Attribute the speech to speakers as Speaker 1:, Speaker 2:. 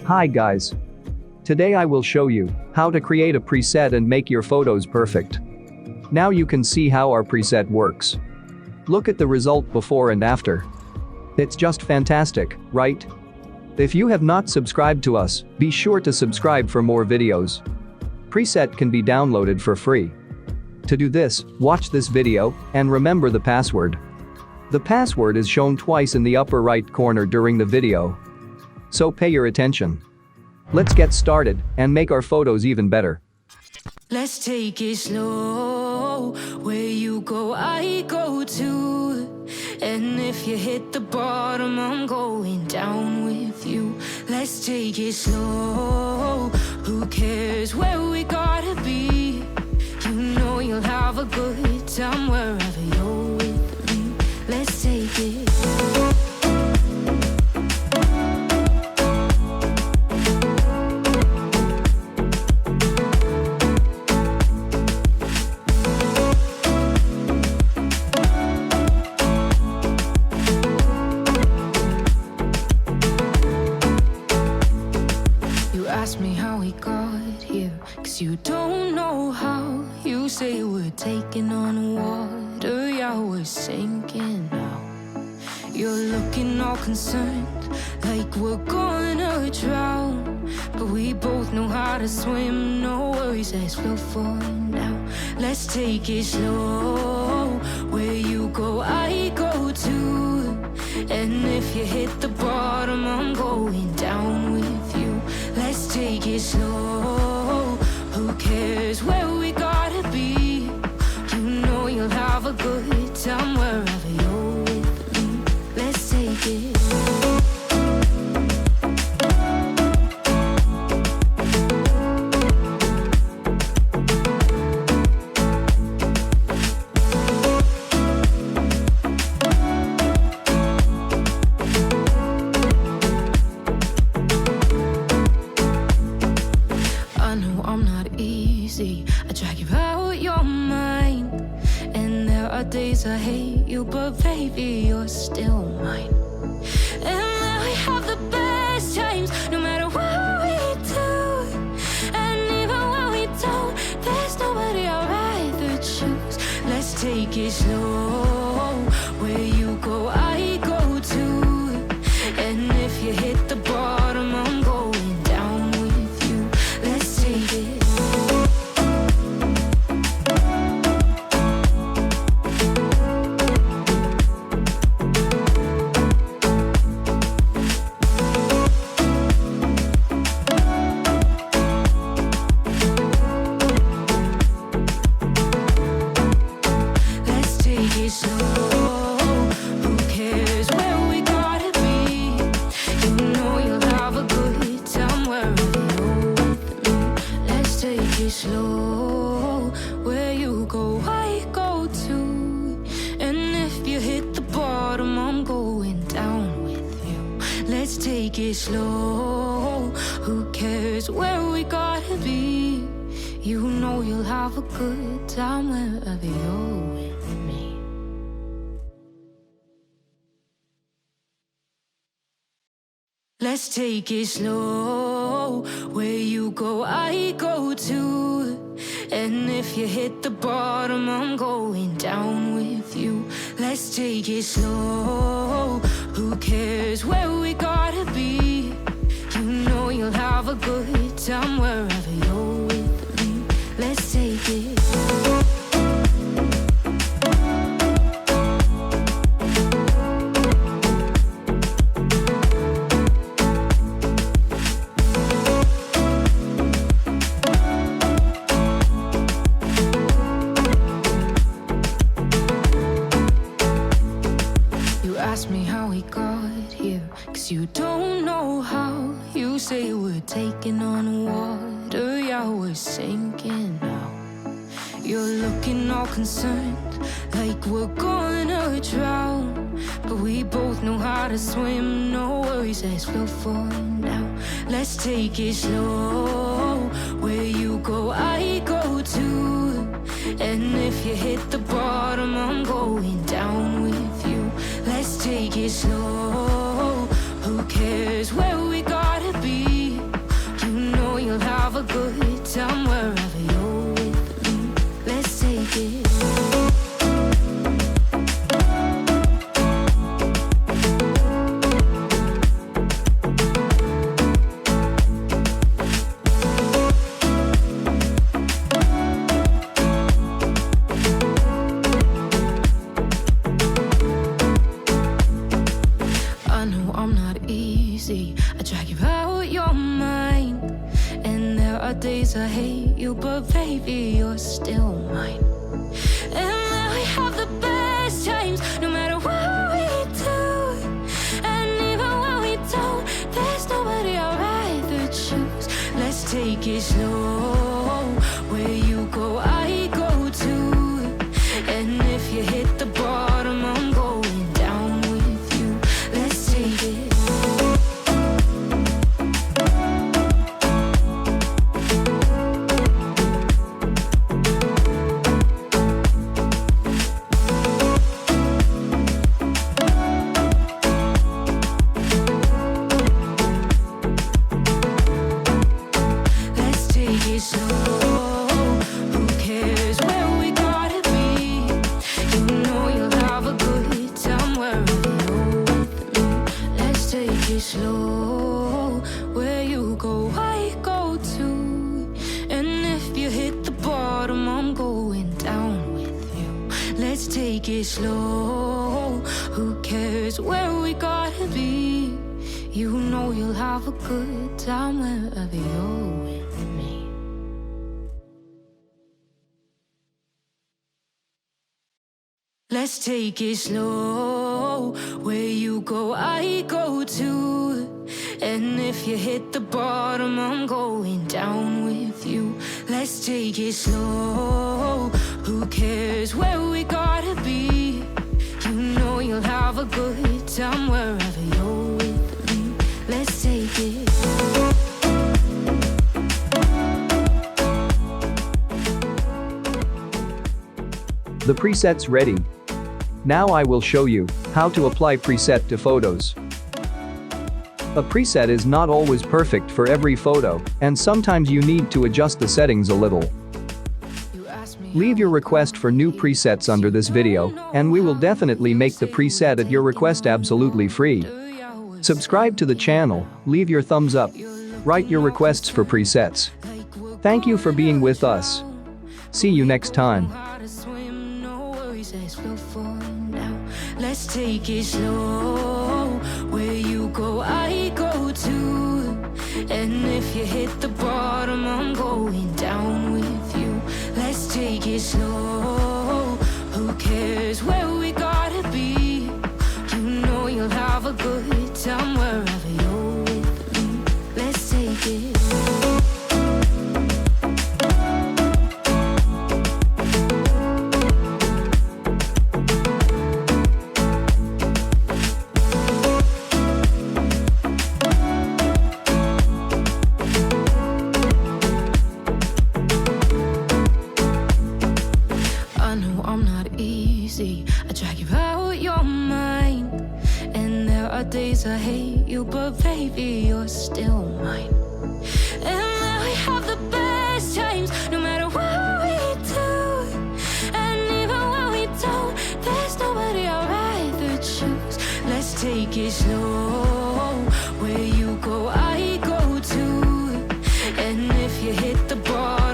Speaker 1: Hi guys. Today I will show you how to create a preset and make your photos perfect. Now you can see how our preset works. Look at the result before and after. It's just fantastic, right? If you have not subscribed to us, be sure to subscribe for more videos. Preset can be downloaded for free. To do this, watch this video and remember the password. The password is shown twice in the upper right corner during the video. So pay your attention. Let's get started and make our photos even better.
Speaker 2: Let's take it slow. Where you go, I go too. And if you hit the bottom, I'm going down with you. Let's take it slow. Who cares where we gotta be? You know you'll have a good time wherever you're with me. Let's take it. Ask me how we got here, 'cause you don't know how. You say we're taking on water, yeah, we're sinking now. You're looking all concerned, like we're gonna drown. But we both know how to swim, no worries, let's flow for now. Let's take it slow. Where you go, I go too. And if you hit the bottom, I'm going down with you. Let's take it slow. Who cares where we gotta be? You know you'll have a good time wherever you're with me. Let's take it. I drag you out your mind, and there are days I hate you, but baby, you're still mine. And then we have the best times, no matter what we do. And even when we don't, there's nobody I'd rather choose. Let's take it slow. Where you go, I go too. And if you hit the bottom, I'm going down with you. Let's take it. Slow, where you go, I go too. And if you hit the bottom, I'm going down with you. Let's take it slow. Who cares where we gotta be? You know you'll have a good time wherever you're with me. Let's take it slow. Where you go, I go too. And if you hit the bottom, I'm going down with you. Let's take it slow. Who cares where we gotta be? You know you'll have a good time wherever you're with me. Let's take it. Ask me how we got here, 'cause you don't know how. You say we're taking on water, yeah, we're sinking now. You're looking all concerned, like we're gonna drown. But we both know how to swim, no worries, let's flow for now. Let's take it slow. Where you go, I go too. And if you hit the bottom, I'm going down with you. Let's take it slow. Who cares where we gotta be? are days I hate you, but baby, you're still mine. And now we have the best times, no matter what we do. And even when we don't, there's nobody I'd rather choose. Let's take it slow. Where you go, I go too. And if you hit the bottom, I'm going down with you. Let's take it. Slow, where you go, I go too. And if you hit the bottom, I'm going down with you. Let's take it slow. Who cares where we gotta be? You know you'll have a good time wherever you're with me. Let's take it slow. Where you go, I go too. And if you hit the bottom, I'm going down with you. Let's take it slow. Who cares where we gotta be? You know you'll have a good time wherever you're with me. Let's take it.
Speaker 1: The preset's ready. Now I will show you how to apply preset to photos. A preset is not always perfect for every photo, and sometimes you need to adjust the settings a little. Leave your request for new presets under this video, and we will definitely make the preset at your request absolutely free. Subscribe to the channel, leave your thumbs up, write your requests for presets. Thank you for being with us. See you next time.
Speaker 2: Let's take it slow. Where you go, I go too. And if you hit the bottom, I'm going down with you. Let's take it slow. Who cares where we gotta be? You know you'll have a good time wherever you're with me. Let's take it. I drag you out your mind. And there are days I hate you, but baby, you're still mine. And now we have the best times, no matter what we do. And even when we don't, there's nobody I'd rather choose. Let's take it slow. Where you go, I go too. And if you hit the bar,